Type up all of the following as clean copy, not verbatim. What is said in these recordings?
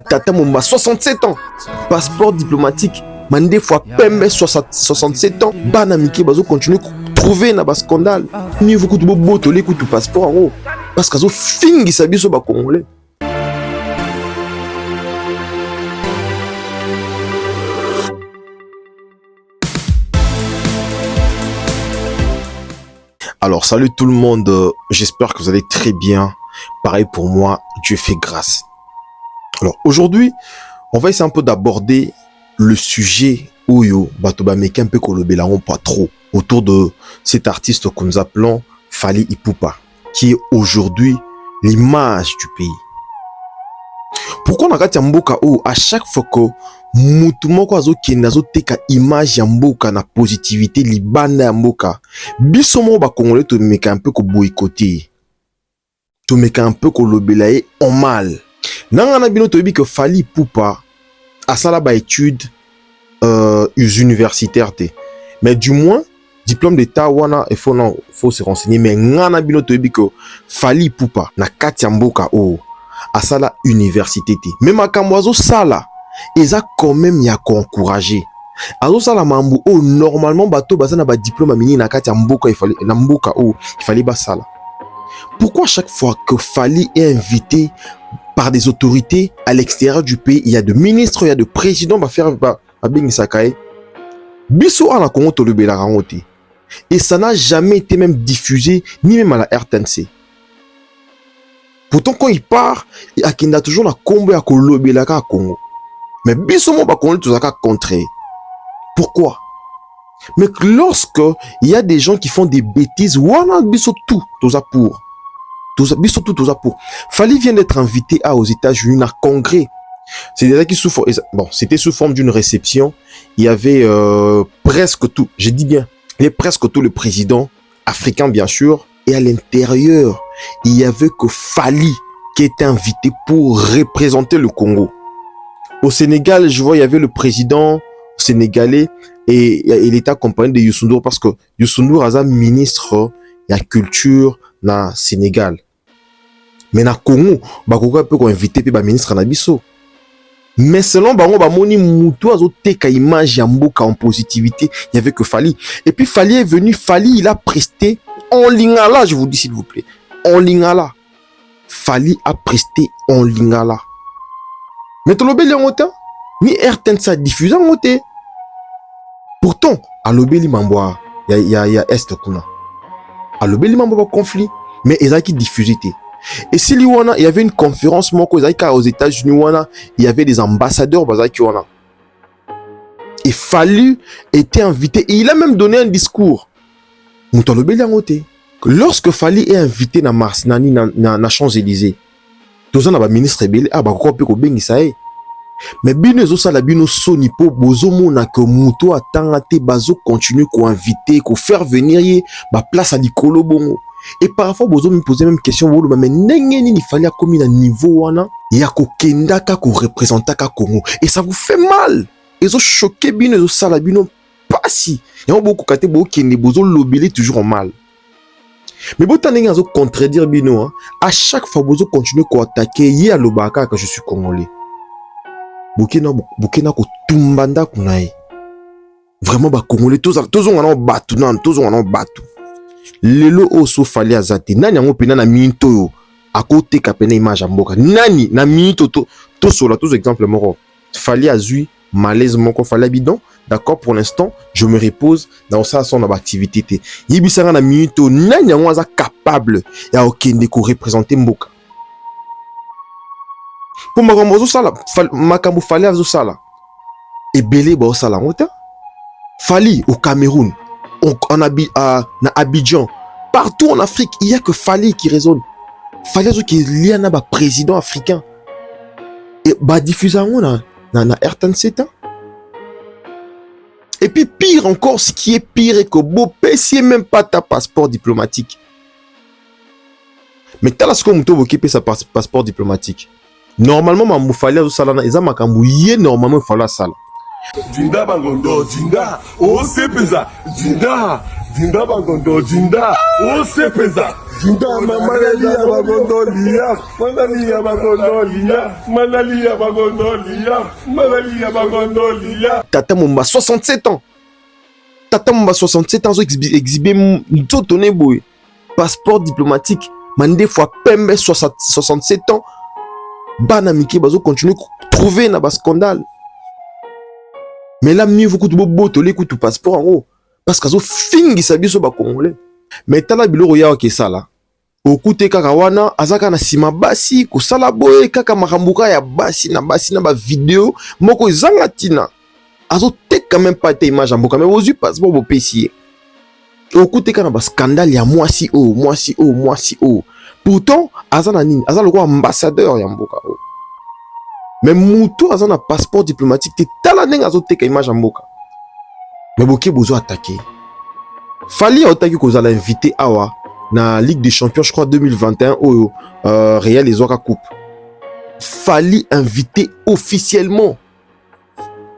Tata Mumba, 67 ans. Passeport diplomatique. Mandé fois Pembe, 67 ans. Banamiki, bazo continue à trouver na scandale. Mieux vous coûte beau tolé coûte passeport en haut. Parce que ça fingi sa biso ba congolais. Alors, salut tout le monde. J'espère que vous allez très bien. Pareil pour moi, Dieu fait grâce. Alors, aujourd'hui, on va essayer un peu d'aborder le sujet Oyo, Batoba Meke un peu Kolobelaron pas trop, autour de cet artiste que nous appelons Fally Ipupa, qui est aujourd'hui l'image du pays. Pourquoi on a gâté Mboka ou à chaque fois que mutumoko azo kenazo teka image ya mboka na positivité libanda ya mboka bisomo ba congolais to meka un peu ko boycotter to meka un peu ko lobelaye en mal nanga na bino to bi que Fally Ipupa asala ba études universitaires te mais du moins diplôme d'état wana il faut se renseigner mais ngana bino to bi que Fally Ipupa na kati ya mboka o asala université te mais makambo azo sala eza quand même ya encourager azo sala mambu o normalement bato bazana ba diplôme mini na kati ya mboka il fallait ba sala. Pourquoi chaque fois que Fally est invité par des autorités à l'extérieur du pays, il y a de ministres, il y a de présidents ba faire ba bengi sakae biso ana Congo to lebela rangote et ça n'a jamais été même diffusé ni même à la RTNC. Pourtant quand il part il a toujours la combo ya kolobela ka Congo. Mais bisomo ba konle tout ça contrer. Pourquoi? Mais lorsque il y a des gens qui font des bêtises, wana biso tout ça pour. Biso tout ça pour. Fally vient d'être invité aux États-Unis à congrès. C'est déjà qui sous bon, c'était sous forme d'une réception. Il y avait presque tout, je dis bien, il y avait presque tout le président africain bien sûr et à l'intérieur, il y avait que Fally qui était invité pour représenter le Congo. Au Sénégal, je vois, il y avait le président sénégalais et il était accompagné de Youssou N'Dour parce que Youssou N'Dour est ministre de la culture na Sénégal. Mais na Congo, Bakoko peut inviter pe ba ministre na biso. Mais selon bango ba moni mutu azo teka image ya mboka en positivité, il y avait que Fally. Et puis Fally est venu, Fally il a presté en lingala, je vous dis s'il vous plaît, en lingala. Fally a presté en lingala. Mais tu l'obéis en autant, ni RTN ça diffuse en autant. Pourtant, à l'obéi mamboa, il y a Est Kuna. À l'obéi mamboa conflit, mais ils ont qui diffusé. Et si il y avait une conférence, aux États-Unis, il y avait des ambassadeurs, et Fally était invité, et il a même donné un discours. Mais tu l'obéis en autant. Lorsque Fally est invité dans Mars, na Champs-Élysées, tous les ministres rebelles quoi peut bengi ça mais bino zo sala bino soni po bozo mona que muto atanga te bazo continue ko inviter ko faire venir ba place à likolo bongo et parfois bozo me poser même question wolo mais ndenge nini Fally a commis na niveau wana ya ko kenda ka ko représenter ka Congo et ça vous fait mal et zo choqué bino zo sala bino pasi ya beaucoup kate bo kende bozo lobeli toujours en mal. Mais bon, t'as n'engazo contredire bino, hein. À chaque fois, vous continuez à attaquer, yé à l'obaka que je suis congolais. Bukena ko tumbanda kunae. Vraiment, bah, congolais, tous on en batu, tous on en batu. Lelo oso Fally azate, nani yango pena na minto yo, à côté kapena image amboka. Nani, na minto to sola, tous exemples moro. Fally azui, malaise moko, Fally bidon. D'accord, pour l'instant, je me repose dans ça son activité. Yibisanga na minute nani yango aza capable ya okende ko représenter mboka. Pour makambo sala, makambo Fally azo sala. Ebele ba sala ngota. Fally au Cameroun, na Abidjan, partout en Afrique, il y a que Fally qui résonne. Fally azo qui lié na ba président africain. Et ba diffuser na RTNC. Et puis pire encore, ce qui est pire est que Bopé, c'est même pas ta passeport diplomatique. Mais t'as la seconde moto qui paye sa passeport diplomatique. Normalement, ma moufali a salana, ils ont ma cambouillé, normalement, il faut la salle. Jinda bangondo, jinda, oh c'est pesa, jinda, Dinda bagondo, dinda. Oh, c'est pesa. Dinda, mamalia bagondo, lia. Manalia bagondo, lia. Manalia bagondo, lia. Manalia bagondo, lia. Tata Mumba, 67 ans. Tata Mumba, 67 ans, exhibé Nzotoné boy. Passeport diplomatique. Mandé fois Pembe, 67 ans. Banamiki, bazo continue trouver na bas scandale. Mais là, mieux vous coûte beau, les coûte passeport en haut. Parce que ça fingi sa biso ba congolais. Mais tala biloko ya ke sala. Okute kaka wana azaka na sima basi ko sala boye kaka makambuka ya basi na ba vidéo moko ezanga tina. Azo teka même pas te image mboka mais ozu passeport bo pesier. Okute kaka na ba scandale ya mwasi o. Pourtant azana nini? Azana loko ambassadeur ya mboka o. Mais muto azana passeport diplomatique te tala ndenge azo teka image mboka. Mais boké bozo attaqué. Fali a attaqué qu'on a invité awa na Ligue des Champions je crois 2021 au Real les Ouaka Coupe. Fali invité officiellement.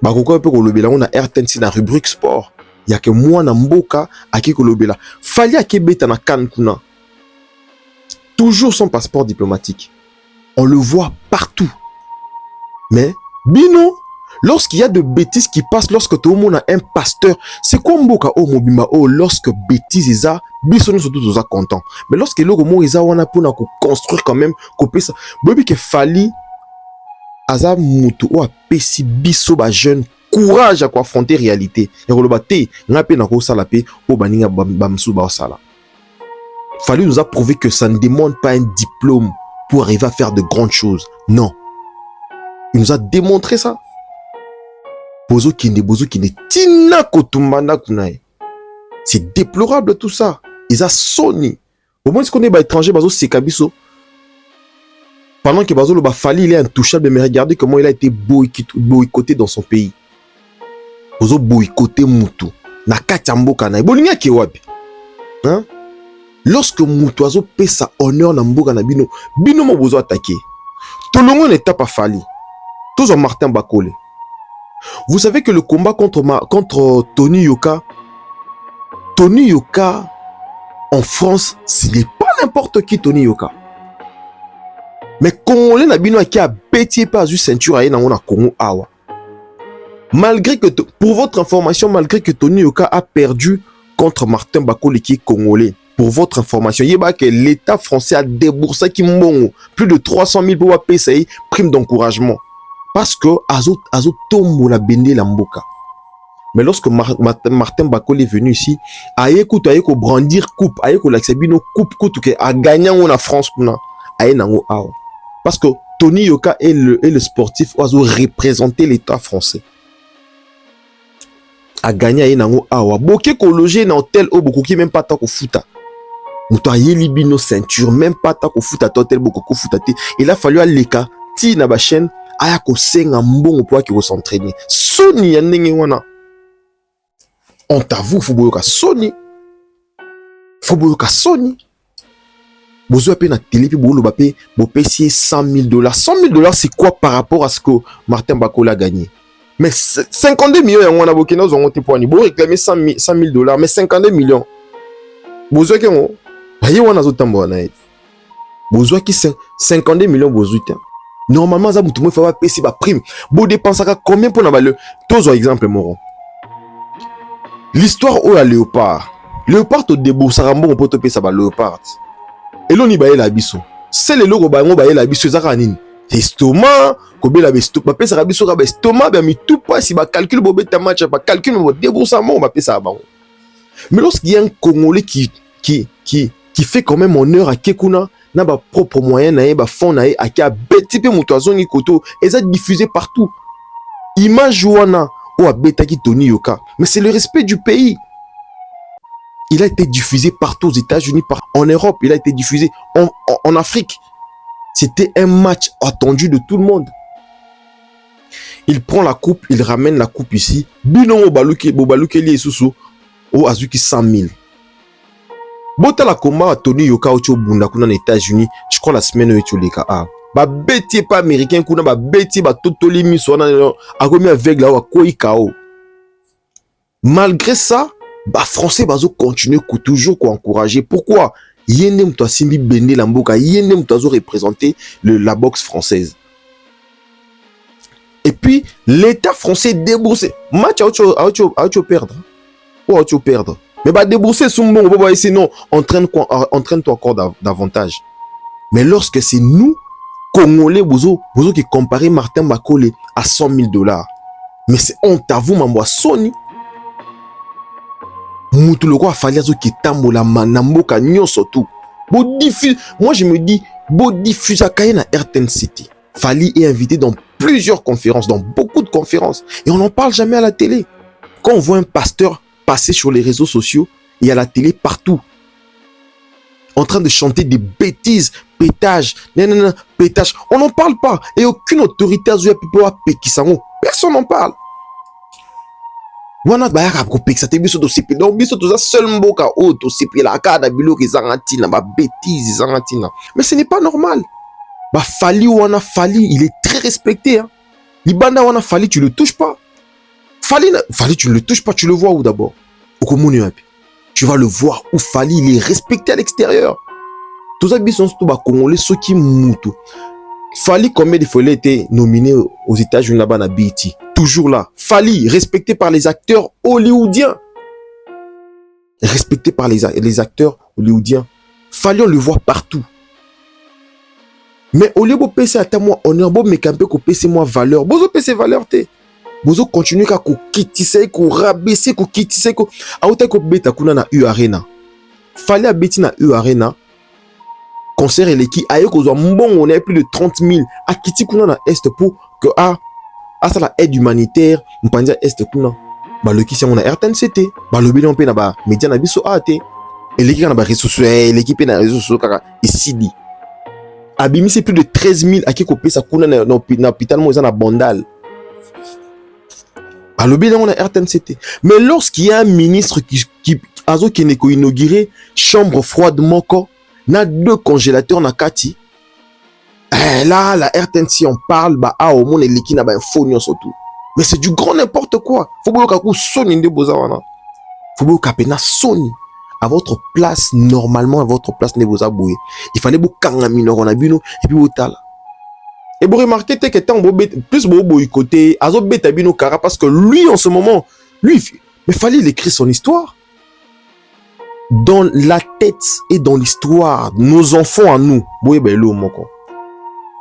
Bah pourquoi peut kolobela on a RTNC na rubrique sport. Il y a que moi na mboka aki kolobela. Fali a kebeta na CAN kuna. Toujours son passeport diplomatique. On le voit partout. Mais bino lorsqu'il y a de bêtises qui passent, lorsque tout le monde a un pasteur, c'est quoi mboka o mobimba o lorsque bêtises isa, bisoni surtout tous content. Mais lorsque le mot isa wana pour na construire quand même couper ça. Bobi que fali aza mutu o apesi biso ba jeune courage à affronter réalité. Et roloba te ngape na ko sala pe o baninga bamsu ba sala. Fali nous a prouvé que ça ne demande pas un diplôme pour arriver à faire de grandes choses. Non. Il nous a démontré ça. Bozo kinde tina kotumbana kunae. C'est déplorable tout ça. Ils a sonné. Au moins, si on est étranger, bazo sekabiso. Pendant que bazo le Fali il est intouchable, mais regardez comment il a été boycotté dans son pays. Bozo boycotté mutu. Na katamboka na. Bolinga ki wapi. Hein? Lorsque mutu azo paie sa honneur na mboka na bino, bino mo bozo attaqué. Tolongo n'est pas Fali. Tous en Martin Bakole. Vous savez que le combat contre Tony Yoka en France, ce n'est pas n'importe qui Tony Yoka. Mais Congolais n'a bino qui a pétié pas une ceinture à na Congo awa. Malgré que, pour votre information, malgré que Tony Yoka a perdu contre Martin Bakole qui est congolais, pour votre information, il y a que l'État français a déboursé plus de 300 000 pour payer prime d'encouragement. Parce que azo tombo la bende la mboka. Mais lorsque Martin Bakole est venu ici, ayeko brandir coupe, ayeko l'aksebino coupe que a gagné en France kuna, ayenango awa. Parce que Tony Yoka est le sportif oiseau représenter l'État français. A gagné ayenango awa. Boké ko loger na hôtel au beaucoup qui même pas tant ko futa. Muto ayeli bino ceinture même pas tant ko futa hôtel beaucoup ko futa te. Il a fallu aleka ti na ba chaîne aya ko senga mbongo pour qu'il s'entraîner. Sony ya ndenge wana. On t'avoue faut boyoka Sony. Faut boyoka Sony. Bozo ape na télé puis bolo bapé bo pesier $100,000. $100,000 c'est quoi par rapport à ce que Martin Bakole a gagné? Mais 52 millions ya wana bokena zo ngote pour ni bo réclamer $100,000 mais 52 millions. Bozo ke mo baye wana zo tambo na. Bozo ki 52 millions bozo ta. Normalement, ça il faut payer si prime. Vous dépensez combien pour le tous exemple moron. L'histoire où la léopard. Léopard te débourse un bon pour te payer ça ba léopard. Et l'on y baille la biso. C'est le logo ba baille la biso ça kanini. Estomac, combien la biso ba payer ça biso ba estomac ba mi tout pas si ba calcul bo beta match ba calcul bo déboursement ba payer ça ba. Mais lorsqu'il y a un Congolais qui fait quand même honneur à Kekuna na ba propre moyen na ba fond na a ki a beti pe muto azongi koto et ça diffusé partout. Image wana ou a betaki Tony Yoka, mais c'est le respect du pays. Il a été diffusé partout aux États-Unis, en Europe, il a été diffusé en Afrique. C'était un match attendu de tout le monde. Il prend la coupe, il ramène la coupe ici. Bino baluke li susu o azuki 100,000. Bota la combat à Tony Yoka au bunda kuna aux États-Unis, je crois la semaine où tu leka a. Ba beti pas américain kuna ba beti ba totoli miso na a komi avec là wa koi kao. Malgré ça, Bah français bazo continuer toujours ko encourager. Pourquoi? Yende mto simbi bende la mboka, yende mto azo représenter la boxe française. Et puis l'État français déboursé. Match à perdre. Ou à perdre. Mais bah débourser son bon, on va essayer non, entraîne-toi encore davantage. Mais lorsque c'est nous Congolais bozo qui comparer Martin Bakole à 100 000 $. Mais c'est honte à vous, mambo Sony. Moutou le quoi fallait qui tambola manamboka nyon surtout. Moi je me dis, beau diffuse à Kayena RTN City. Fali est invité dans plusieurs conférences, dans beaucoup de conférences. Et on n'en parle jamais à la télé. Quand on voit un pasteur passer sur les réseaux sociaux et à la télé partout, en train de chanter des bêtises, pétage, pétage. On n'en parle pas. Et aucune autorité a Pékisango. Personne n'en parle. Wana bayaka ko pekisa te biso to sipi. Donc biso to za seul mboka o to sipi la kada bilo ki zangatina ba bêtises zangatina. Mais ce n'est pas normal. Bah Fali wana Fali, il est très respecté hein. Libanda wana Fali, tu le touches pas. Fali tu ne le touches pas, tu le vois où d'abord? Au Komuni Wapi. Tu vas le voir où Fali, il est respecté à l'extérieur. Tous les gens sont congolais, ceux qui moutent. Fali, combien de fois il a été nominé aux États-Unis là-bas à BET? Toujours là. Fali, respecté par les acteurs hollywoodiens. Respecté par les acteurs hollywoodiens. Fali, on le voit partout. Mais au lieu de passer à moi, on a beau me camper que passer moi valeur. Bozo passer valeur te. Bozo continue à kitise, ko rabaisser, ko kitise, ko autant ko beta kuna na U Arena. Fali a beti na U Arena. Concert et l'équipe ayo ko zo mbongo on a plus de 30 000 a kiti kuna na est pour que ça la aide humanitaire mpandia est kuna ba le kisi on a RTNCT ba le bilon pe na ba média na biso ate et l'équipe na ba réseaux sociaux l'équipe na réseaux sociaux kaka ici abimi c'est plus de 13 000 a qui kopé sa kuna na hôpital mo na Bandal ba le bilon on a RTNCT. Mais lorsqu'il y a un ministre qui n'est qu'à inaugurer chambre froide moko na 2 congélateurs na kati. Là, la RTNC, on parle, au monde, les liquides, info, surtout. Mais c'est du grand n'importe quoi. Faut que Sony de Bozawana. Faut que Sony. À votre place, normalement, à votre place, Neboza Boué. Il fallait beaucoup Kangamino, on a bu, et puis Otala. Et vous remarquez que tant plus boycotté, Azo Betabino Kara, parce que lui, en ce moment, lui, mais fallait il écrire son histoire. Dans la tête et dans l'histoire, nos enfants à nous, boye belo moko.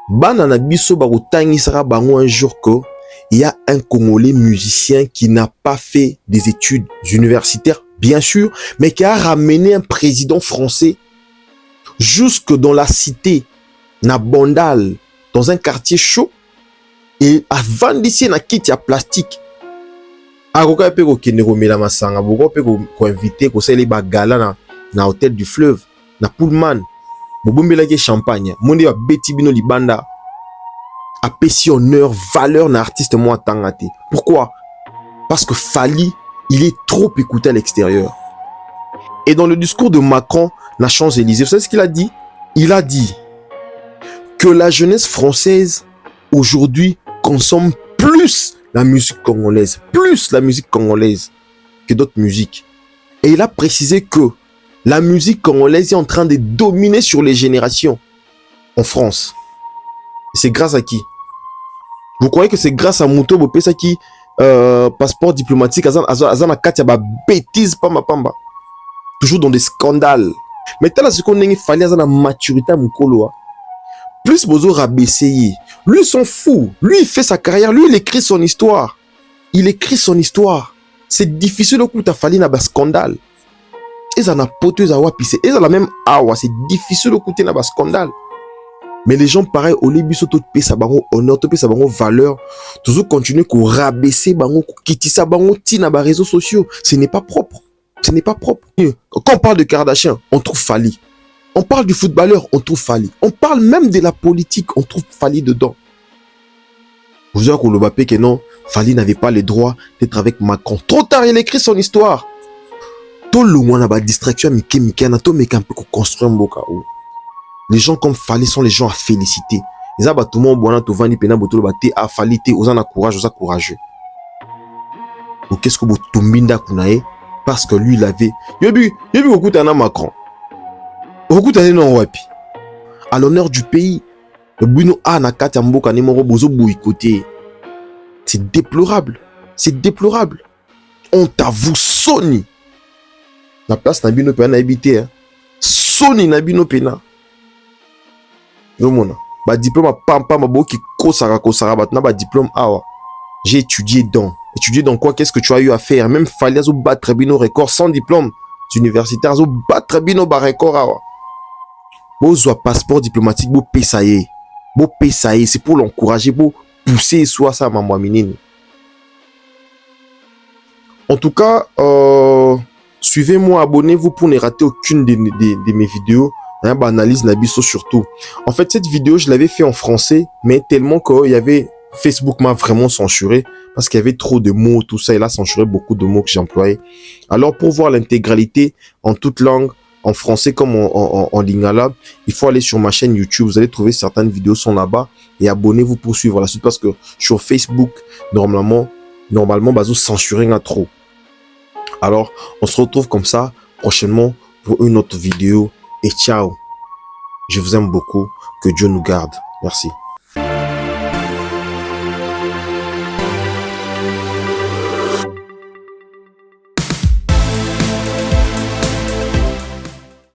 Banana biso ba otangi sera bango un jour que il y a un Congolais musicien qui n'a pas fait des études universitaires, bien sûr, mais qui a ramené un président français jusque dans la cité na Bandal, dans un quartier chaud, et avant d'ici na kit ya plastique. Akoka pe ko kende ko mela masanga boko pe ko inviter ko sele ba gala na hôtel du fleuve na Pullman bobombela ke champagne monde ya beti bino libanda a pesi honneur valeur na artiste moi tangate. Pourquoi? Parce que Fali il est trop écouté à l'extérieur. Et dans le discours de Macron na Champs-Élysées, vous savez ce qu'il a dit? Il a dit que la jeunesse française aujourd'hui consomme plus la musique congolaise que d'autres musiques. Et il a précisé que la musique congolaise est en train de dominer sur les générations en France. Et c'est grâce à qui? Vous croyez que c'est grâce à Mouto Bopesa qui passeport diplomatique azana katia ba bêtise pamba toujours dans des scandales. Mais tel ce qu'on a fallu azana maturité à Mukolo. Plus Bozo rabaissé. Lui il s'en fout. Lui il fait sa carrière, lui il écrit son histoire. Il écrit son histoire. C'est difficile au coup t'as fallu na ba scandale. Ils en a poté à wapissé. Ils en a même awa. C'est difficile au côté na ba scandale. Mais les gens pareil au début surtout payer sa bango honneur, payer sa bango valeur, toujours continuer qu'on rabaisser bango, quitter sa bango ti na ba réseaux sociaux. Ce n'est pas propre. Ce n'est pas propre. Quand on parle de Kardashian, on trouve Fali. On parle du footballeur, on trouve Fali. On parle même de la politique, on trouve Fali dedans. Vous savez qu'on le Mbappé que non, Fali n'avait pas le droit d'être avec Macron. Trop tard, il a écrit son histoire. Tout le monde a ba distraction, construire un boka. Les gens comme Fali sont les gens à féliciter. Les gens tout le monde bon tout vani pena boto ba te a Fali te aux en courage, aux courageux. Ou qu'est-ce que vous tombinda kunae Parce que lui, il avait... Yobi, beaucoup d'années Macron. Beaucoup d'années non wapi. À l'honneur du pays. Le Bruno A nakati amboka ne moro bozo boycotté. C'est déplorable. C'est déplorable. Honte à vous, Sony. La place n'a bino pena habité. Hein. Sony n'a bino pena. Non, ba diplôme pampa ma boki kosara bat na ba diplôme awa. J'ai étudié dans. Étudier dans quoi? Qu'est-ce que tu as eu à faire? Même fallait zo battre bino record sans diplôme universitaire, zo battre bino ba record awa. Bozo passeport diplomatique bo pesaye. Bo pesaye, c'est pour l'encourager, pour pousser soit ça maman minine. En tout cas, suivez-moi, abonnez-vous pour ne rater aucune de mes vidéos. Analyse Nabiso surtout. En fait, cette vidéo, je l'avais fait en français, mais tellement qu'il y avait... Facebook m'a vraiment censuré parce qu'il y avait trop de mots, tout ça. Il a censuré beaucoup de mots que j'employais. Alors, pour voir l'intégralité en toute langue, en français comme en lingala, il faut aller sur ma chaîne YouTube. Vous allez trouver certaines vidéos sont là-bas et abonnez-vous pour suivre la suite parce que sur Facebook, normalement, bazo censuré à trop. Alors, on se retrouve comme ça prochainement pour une autre vidéo et ciao. Je vous aime beaucoup. Que Dieu nous garde. Merci.